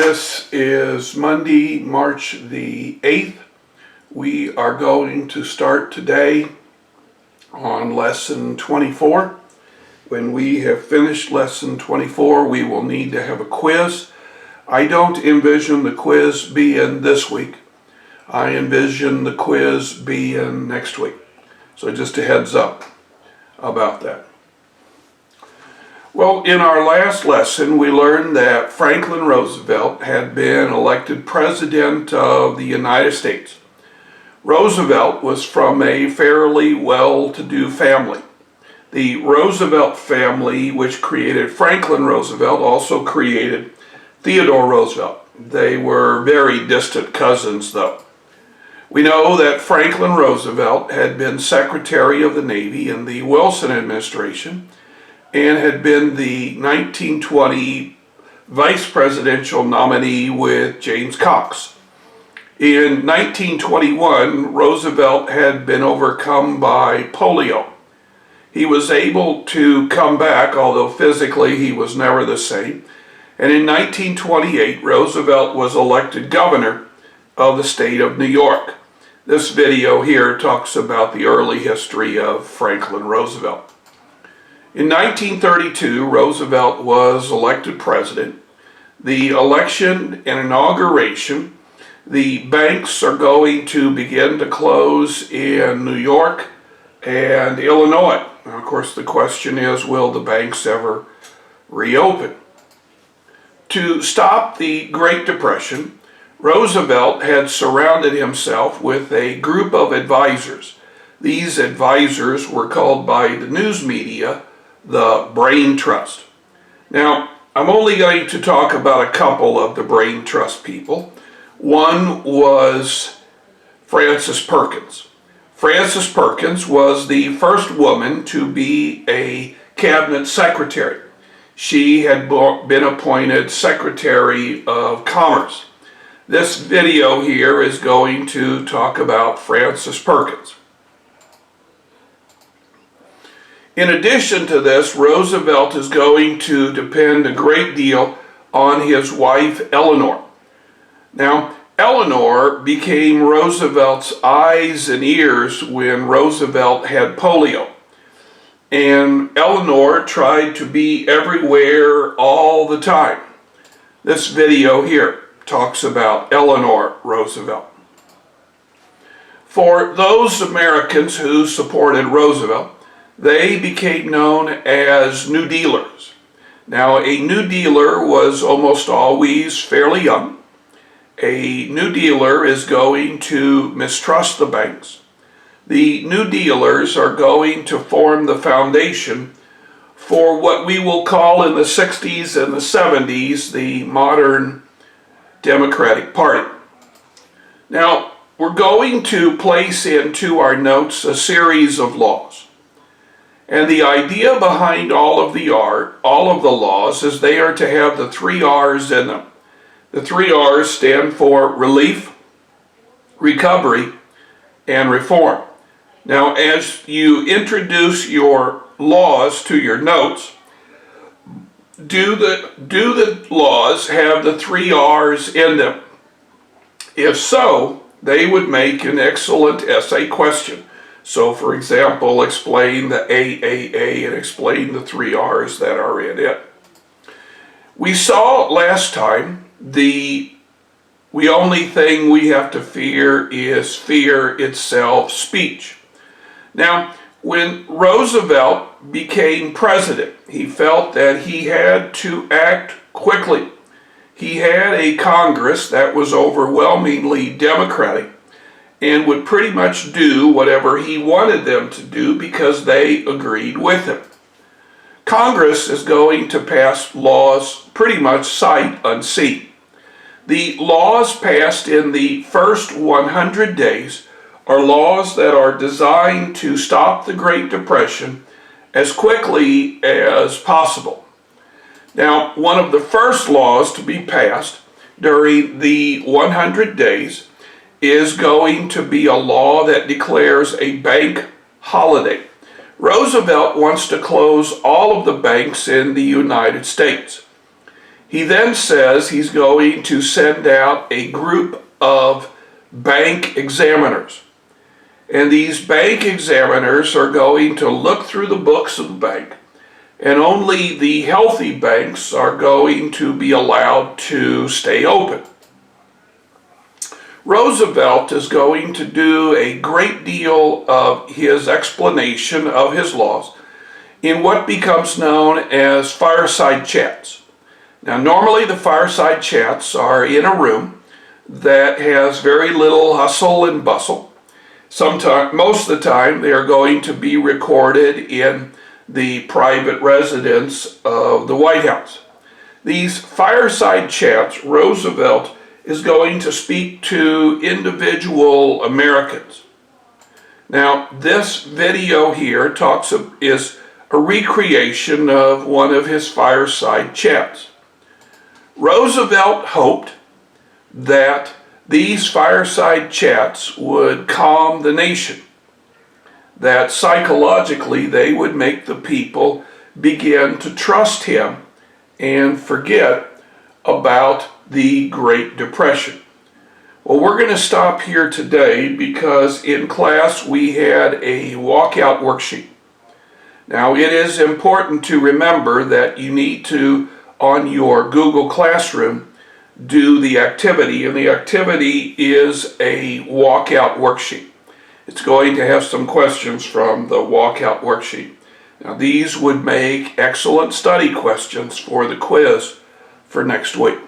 This is Monday, March the 8th. We are going to start today on lesson 24. When we have finished lesson 24, we will need to have a quiz. I don't envision the quiz being this week. I envision the quiz being next week. So just a heads up about that. Well, in our last lesson, we learned that Franklin Roosevelt had been elected President of the United States. Roosevelt was from a fairly well-to-do family. The Roosevelt family, which created Franklin Roosevelt, also created Theodore Roosevelt. They were very distant cousins, though. We know that Franklin Roosevelt had been Secretary of the Navy in the Wilson administration and had been the 1920 vice presidential nominee with James Cox. In 1921, Roosevelt had been overcome by polio. He was able to come back, although physically he was never the same. And in 1928, Roosevelt was elected governor of the state of New York. This video here talks about the early history of Franklin Roosevelt. In 1932, Roosevelt was elected president. The election and inauguration, the banks are going to begin to close in New York and Illinois. Now, of course, the question is, will the banks ever reopen? To stop the Great Depression, Roosevelt had surrounded himself with a group of advisors. These advisors were called by the news media the Brain Trust. Now, I'm only going to talk about a couple of the Brain Trust people. One was Frances Perkins. Frances Perkins was the first woman to be a cabinet secretary. She had been appointed Secretary of Commerce. This video here is going to talk about Frances Perkins. In addition to this, Roosevelt is going to depend a great deal on his wife, Eleanor. Now, Eleanor became Roosevelt's eyes and ears when Roosevelt had polio. And Eleanor tried to be everywhere all the time. This video here talks about Eleanor Roosevelt. For those Americans who supported Roosevelt, they became known as New Dealers. Now, a New Dealer was almost always fairly young. A New Dealer is going to mistrust the banks. The New Dealers are going to form the foundation for what we will call in the 60s and the 70s the modern Democratic Party. Now, we're going to place into our notes a series of laws. And the idea behind all of the laws is they are to have the 3 R's in them. The 3 R's stand for relief, recovery, and reform. Now, as you introduce your laws to your notes, do the laws have the 3 R's in them? If so, they would make an excellent essay question. So, for example, explain the AAA and explain the 3 R's that are in it. We saw last time the only thing we have to fear is fear itself speech. Now, when Roosevelt became president, he felt that he had to act quickly. He had a Congress that was overwhelmingly Democratic and would pretty much do whatever he wanted them to do because they agreed with him. Congress is going to pass laws pretty much sight unseen. The laws passed in the first 100 days are laws that are designed to stop the Great Depression as quickly as possible. Now, one of the first laws to be passed during the 100 days is going to be a law that declares a bank holiday. Roosevelt wants to close all of the banks in the United States. He then says he's going to send out a group of bank examiners. And these bank examiners are going to look through the books of the bank, and only the healthy banks are going to be allowed to stay open. Roosevelt is going to do a great deal of his explanation of his laws in what becomes known as fireside chats. Now, normally the fireside chats are in a room that has very little hustle and bustle. Most of the time, they are going to be recorded in the private residence of the White House. These fireside chats, Roosevelt is going to speak to individual Americans. Now, this video here is a recreation of one of his fireside chats. Roosevelt hoped that these fireside chats would calm the nation, that psychologically they would make the people begin to trust him and forget about the Great Depression. Well, we're going to stop here today because in class we had a walkout worksheet. Now, it is important to remember that you need to, on your Google Classroom, do the activity, and the activity is a walkout worksheet. It's going to have some questions from the walkout worksheet. Now, these would make excellent study questions for the quiz for next week.